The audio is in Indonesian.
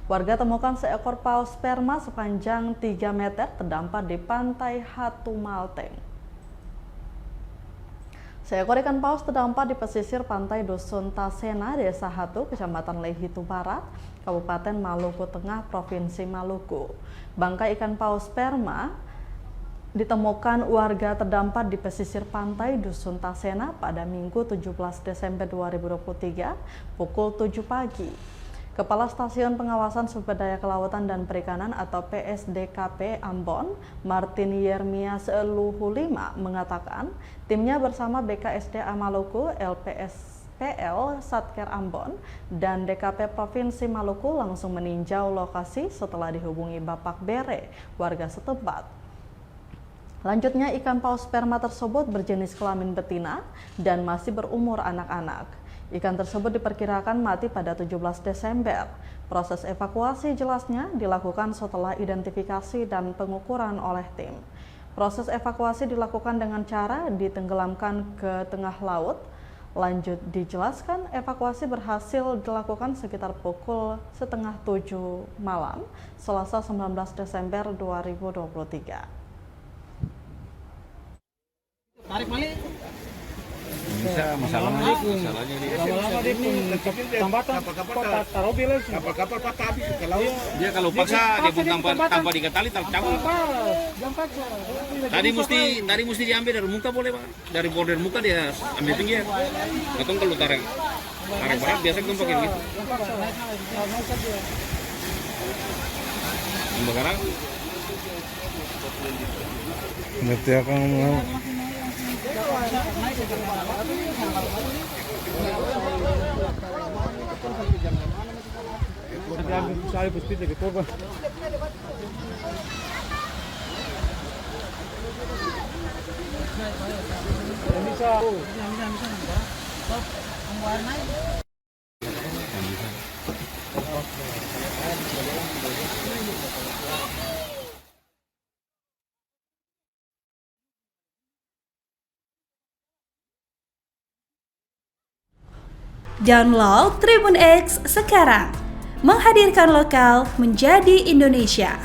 Warga temukan seekor paus sperma sepanjang 3 meter terdampar di pantai Hatu Malteng. Seekor ikan paus terdampar di pesisir pantai Dusun Tasena, Desa Hatu, Kecamatan Lehitu Barat, Kabupaten Maluku Tengah, Provinsi Maluku. Bangkai ikan paus sperma ditemukan warga terdampar di pesisir pantai Dusun Tasena pada Minggu 17 Desember 2023 pukul 7 pagi. Kepala Stasiun Pengawasan Sumber Daya Kelautan dan Perikanan atau PSDKP Ambon, Martin Yermias Luhulima mengatakan timnya bersama BKSDA Maluku, LPSPL Satker Ambon, dan DKP Provinsi Maluku langsung meninjau lokasi setelah dihubungi Bapak Bere, warga setempat. Lanjutnya, ikan paus sperma tersebut berjenis kelamin betina dan masih berumur anak-anak. Ikan tersebut diperkirakan mati pada 17 Desember. Proses evakuasi jelasnya dilakukan setelah identifikasi dan pengukuran oleh tim. Proses evakuasi dilakukan dengan cara ditenggelamkan ke tengah laut. Lanjut dijelaskan, evakuasi berhasil dilakukan sekitar pukul 6:30 malam, Selasa 19 Desember 2023. Tarik balik. Bisa masalahnya di Lama-lama dia pun tambatan taruh bilang kapal patah habis ke laut. dia kalau paksa dia pun tanpa diketali cabut. Tadi mesti diambil dari muka boleh Pak. Dari border muka dia ambil tinggi ya. Atau kalau tarik berat biasa kita pakai gitu. Sekarang Nanti akan saya pasti jadi korban. Bisa. Download Tribun X sekarang, menghadirkan lokal menjadi Indonesia.